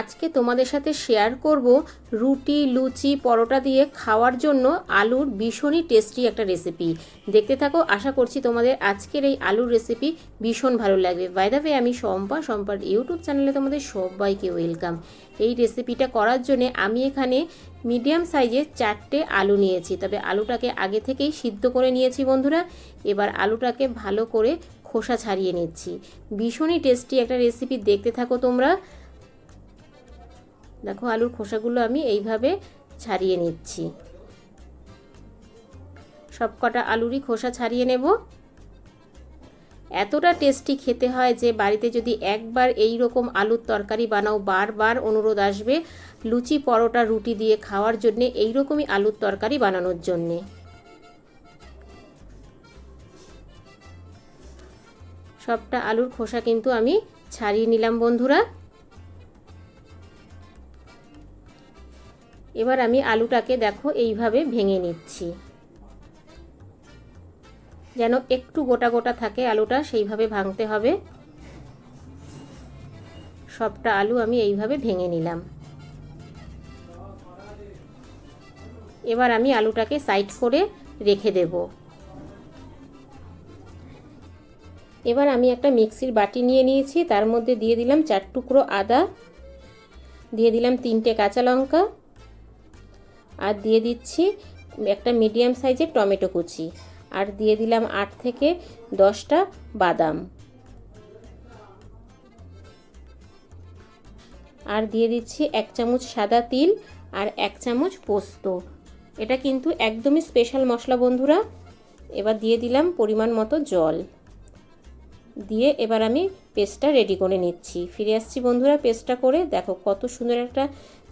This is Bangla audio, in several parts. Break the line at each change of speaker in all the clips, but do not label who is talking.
আজকে তোমাদের সাথে শেয়ার করব রুটি লুচি পরোটা দিয়ে খাওয়ার জন্য আলুর ভীষণই টেস্টি একটা রেসিপি। দেখতে থাকো, আশা করছি তোমাদের আজকের এই আলুর রেসিপি ভীষণ ভালো লাগবে। বাই দ্য ওয়ে, আমি সম্পার ইউটিউব চ্যানেলে তোমাদের সবাইকে ওয়েলকাম। এই রেসিপিটা করার জন্য আমি এখানে মিডিয়াম সাইজের 4টে আলু নিয়েছি, তবে আলুটাকে আগে থেকেই সিদ্ধ করে নিয়েছি বন্ধুরা। এবার আলুটাকে ভালো করে খোসা ছাড়িয়ে নিচ্ছি। ভীষণই টেস্টি একটা রেসিপি, দেখতে থাকো তোমরা। দেখো আলুর খোসাগুলো আমি এইভাবে ছাড়িয়ে নিচ্ছি। সবকটা আলুরই খোসা ছাড়িয়ে নেব। এতটা টেস্টি খেতে হয় যে বাড়িতে যদি একবার এই রকম আলুর তরকারি বানাও, বারবার অনুরোধ আসবে লুচি পরোটা রুটি দিয়ে খাওয়ার জন্যে এই রকমই আলুর তরকারি বানানোর জন্যে। সবটা আলুর খোসা কিন্তু আমি ছাড়িয়ে নিলাম বন্ধুরা। এবার আমি আলুটাকে দেখো এইভাবে ভেঙে নিচ্ছি, যেন একটু গোটা গোটা থাকে আলুটা, সেইভাবে ভাঙতে হবে। সবটা আলু আমি এইভাবে ভেঙে নিলাম। এবার আমি আলুটাকে সাইড করে রেখে দেব। এবার আমি একটা মিক্সির বাটি নিয়ে নিয়েছি, তার মধ্যে দিয়ে দিলাম 4 টুকরো আদা, দিয়ে দিলাম 3টে কাঁচা লঙ্কা, আর দিয়ে দিচ্ছি একটা মিডিয়াম সাইজের টমেটো কুচি, আর দিয়ে দিলাম 8 থেকে 10টা বাদাম, আর দিয়ে দিচ্ছি 1 চামচ সাদা তিল আর 1 চামচ পোস্ত। এটা কিন্তু একদমই স্পেশাল মশলা বন্ধুরা। এবার দিয়ে দিলাম পরিমাণ মতো জল দিয়ে এবার আমি পেস্টটা রেডি করে নিচ্ছি। ফিরে আসছি বন্ধুরা পেস্টটা করে। দেখো কত সুন্দর একটা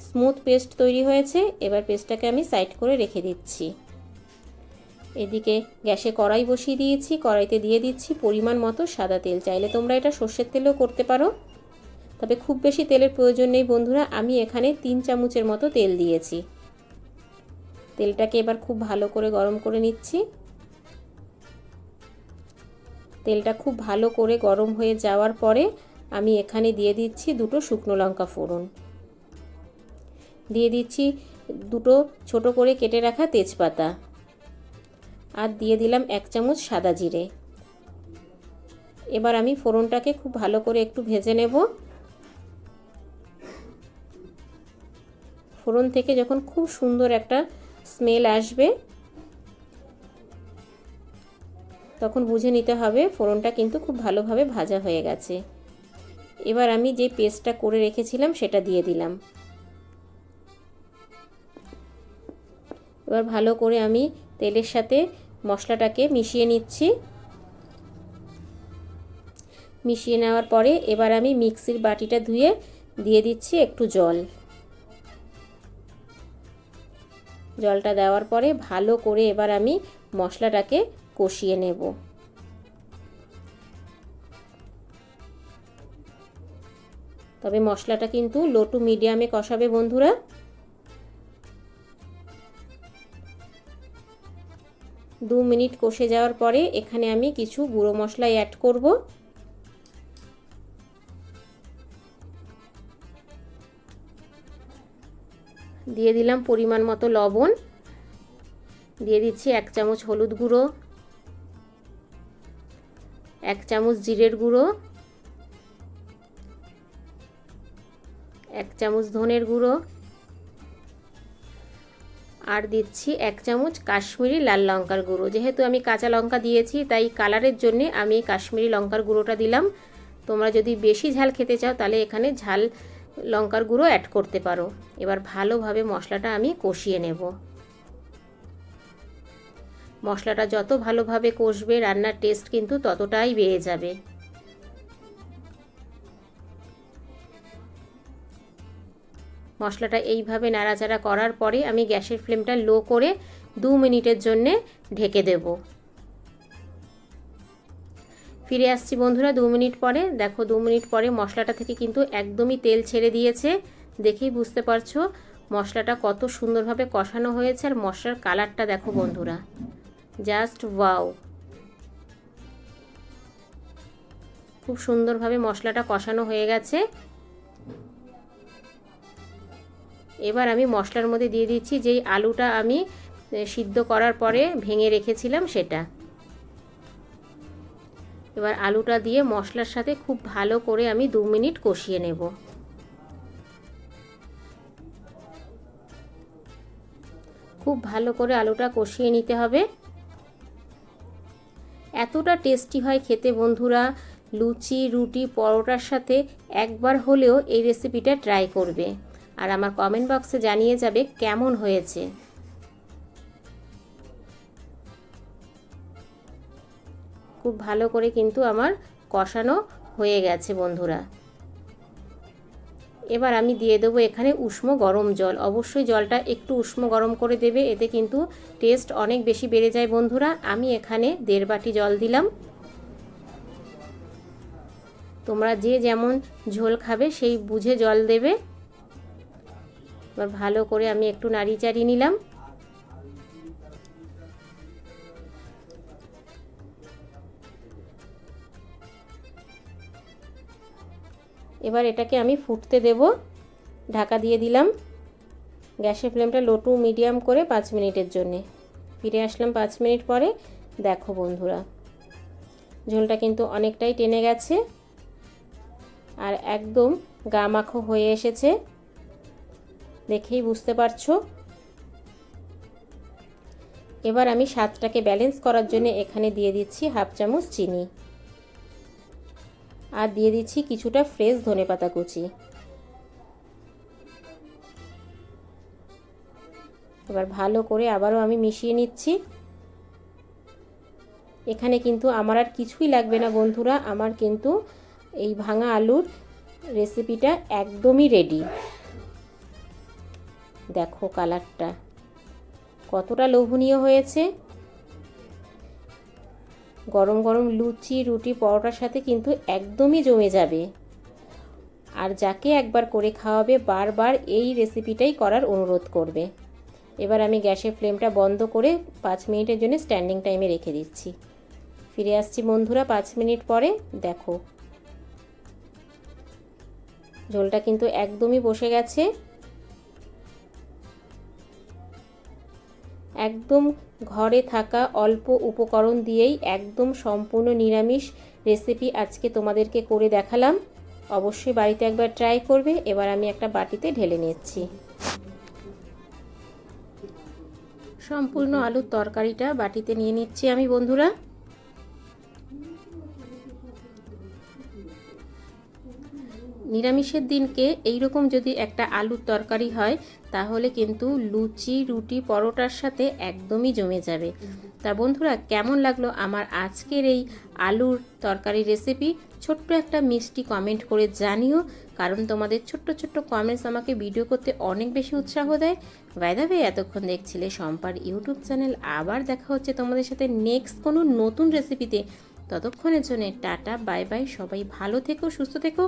স্মুথ পেস্ট তৈরি হয়েছে। এবার পেস্টটাকে আমি সাইড করে রেখে দিচ্ছি। এদিকে গ্যাসে কড়াই বসিয়ে দিয়েছি, কড়াইতে দিয়ে দিচ্ছি পরিমাণ মতো সাদা তেল। চাইলে তোমরা এটা সর্ষের তেলেও করতে পারো, তবে খুব বেশি তেলের প্রয়োজন নেই বন্ধুরা। আমি এখানে 3 চামচের মতো তেল দিয়েছি। তেলটাকে এবার খুব ভালো করে গরম করে নিচ্ছি। তেলটা খুব ভালো করে গরম হয়ে যাওয়ার পরে আমি এখানে দিয়ে দিচ্ছি 2টো শুকনো লঙ্কা ফোড়ন, দিয়ে দিচ্ছি 2টো ছোট করে কেটে রাখা তেজপাতা, আর দিয়ে দিলাম 1 চামচ সাদা জিরে। এবার আমি ফোড়নটাকে খুব ভালো করে একটু ভেজে নেব। ফোড়ন থেকে যখন খুব সুন্দর একটা স্মেল আসবে তখন বুঝে নিতে হবে ফোড়নটা কিন্তু খুব ভালোভাবে ভাজা হয়ে গেছে। এবার আমি যে পেস্টটা করে রেখেছিলাম সেটা দিয়ে দিলাম। এবার ভালো করে আমি তেলের সাথে মশলাটাকে মিশিয়ে নিচ্ছি। মিশিয়ে নেওয়ার পরে এবার আমি মিক্সির বাটিটা ধুয়ে দিয়ে দিচ্ছি একটু জল। জলটা দেওয়ার পরে ভালো করে এবার আমি মশলাটাকে কষিয়ে নেব। তবে মশলাটা কিন্তু লো টু মিডিয়ামে কষাবে বন্ধুরা। দু মিনিট কষে যাওয়ার পরে এখানে আমি কিছু গুঁড়ো মশলা অ্যাড করব। দিয়ে দিলাম পরিমাণ মতো লবণ, দিয়ে দিচ্ছি 1 চামচ হলুদ গুঁড়ো, 1 চামচ জিরের গুঁড়ো, 1 চামচ ধনের গুঁড়ো, আর দিচ্ছি 1 চামচ কাশ্মীরি লাল লঙ্কার গুঁড়ো। যেহেতু আমি কাঁচা লঙ্কা দিয়েছি তাই কালারের জন্য আমি কাশ্মীরি লঙ্কার গুঁড়োটা দিলাম। তোমরা যদি বেশি ঝাল খেতে চাও তাহলে এখানে ঝাল লঙ্কার গুঁড়ো অ্যাড করতে পারো। এবার ভালোভাবে মশলাটা আমি কষিয়ে নেব। মশলাটা যত ভালোভাবে কষবে রান্নার টেস্ট কিন্তু ততটাই বেড়ে যাবে। মশলাটা এইভাবে নাড়াচাড়া করার পরে আমি গ্যাসের ফ্লেমটা লো করে 2 মিনিটের জন্য ঢেকে দেব। ফিরে আসছি বন্ধুরা 2 মিনিট পরে। দেখো 2 মিনিট পরে মশলাটা থেকে কিন্তু একদমই তেল ছেড়ে দিয়েছে। দেখেই বুঝতে পারছো মশলাটা কত সুন্দরভাবে কষানো হয়েছে, আর মশলার কালারটা দেখো বন্ধুরা, জাস্ট ওয়াও। খুব সুন্দরভাবে মশলাটা কষানো হয়ে গেছে। এবার আমি মশলার মধ্যে দিয়ে দিচ্ছি যেই আলুটা আমি সিদ্ধ করার পরে ভেঙে রেখেছিলাম সেটা। এবার আলুটা দিয়ে মশলার সাথে খুব ভালো করে আমি 2 মিনিট কষিয়ে নেব। খুব ভালো করে আলুটা কষিয়ে নিতে হবে। এতটা টেস্টি হয় খেতে বন্ধুরা, লুচি, রুটি, পরোটার সাথে একবার হলেও এই রেসিপিটা ট্রাই করবে আর আমার কমেন্ট বক্সে জানিয়ে যাবে কেমন হয়েছে। খুব ভালো করে কিন্তু আমার কষানো হয়ে গেছে বন্ধুরা। এবার আমি দিয়ে দেবো এখানে উষ্ণ গরম জল। অবশ্যই জলটা একটু উষ্ণ গরম করে দেবে, এতে কিন্তু টেস্ট অনেক বেশি বেড়ে যায় বন্ধুরা। আমি এখানে 1.5 বাটি জল দিলাম। তোমরা যে যেমন ঝোল খাবে সেই বুঝে জল দেবে। এবার ভালো করে আমি একটু নাড়ি চাড়িয়ে নিলাম। এবার এটাকে আমি ফুটতে দেব। ঢাকা দিয়ে দিলাম। গ্যাসের ফ্লেমটা লো টু মিডিয়াম করে 5 মিনিটের জন্য। ফিরে আসলাম 5 মিনিট পরে। দেখো বন্ধুরা, ঝোলটা কিন্তু অনেকটাই টেনে গেছে আর একদম গা মাখো হয়ে এসেছে, দেখেই বুঝতে পারছো। এবার আমি স্বাদটাকে ব্যালেন্স করার জন্য এখানে দিয়ে দিচ্ছি 1/2 চামচ চিনি আর দিয়ে দিচ্ছি কিছুটা ফ্রেশ ধনেপাতা কুচি। এবার ভালো করে আবারও আমি মিশিয়ে নিচ্ছি। এখানে কিন্তু আমার আর কিছুই লাগবে না বন্ধুরা, আমার কিন্তু এই ভাঙা আলুর রেসিপিটা একদমই রেডি। দেখো কালারটা কতটা লোভনীয় হয়েছে। গরম গরম লুচি, রুটি, পরোটার সাথে কিন্তু একদমই জমে যাবে। আর যাকে একবার করে খাওয়াবে বারবার এই রেসিপিটাই করার অনুরোধ করবে। এবার আমি গ্যাসের ফ্লেমটা বন্ধ করে 5 মিনিটের জন্য স্ট্যান্ডিং টাইমে রেখে দিচ্ছি। ফিরে আসছি বন্ধুরা 5 মিনিট পরে। দেখো ঝোলটা কিন্তু একদমই বসে গেছে। একদম ঘরে থাকা অল্প উপকরণ দিয়েই একদম সম্পূর্ণ নিরামিষ রেসিপি আজকে তোমাদেরকে করে দেখালাম। অবশ্যই বাড়িতে একবার ট্রাই করবে। এবার আমি একটা বাটিতে ঢেলে নিচ্ছি। সম্পূর্ণ আলুর তরকারিটা বাটিতে নিয়ে নিচ্ছি আমি বন্ধুরা। নিরামিষের দিনকে এইরকম যদি একটা আলুর তরকারি হয় তাহলে কিন্তু লুচি, রুটি, পরোটার সাথে একদমই জমে যাবে। তা বন্ধুরা, কেমন লাগলো আমার আজকের এই আলুর তরকারি রেসিপি? ছোট্ট একটা মিষ্টি কমেন্ট করে জানিও, কারণ তোমাদের ছোট্ট ছোট্ট কমেন্টস আমাকে ভিডিও করতে অনেক বেশি উৎসাহ দেয়। বাই দ্য ওয়ে, এতক্ষণ দেখছিলে শম্পার ইউটিউব চ্যানেল। আবার দেখা হচ্ছে তোমাদের সাথে নেক্সট কোনো নতুন রেসিপিতে। ততক্ষণের জন্য টাটা, বাই বাই। সবাই ভালো থেকো, সুস্থ থেকো।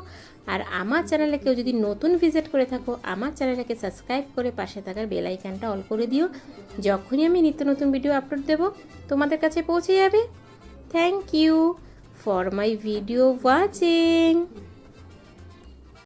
আর আমার চ্যানেলে কেউ যদি নতুন ভিজিট করে থাকো, আমার চ্যানেলটাকে সাবস্ক্রাইব করে পাশে থাকার বেল আইকনটা অল করে দিও। যখনই আমি নিত্য নতুন ভিডিও আপলোড দেব তোমাদের কাছে পৌঁছে যাবে। Thank you for my video watching.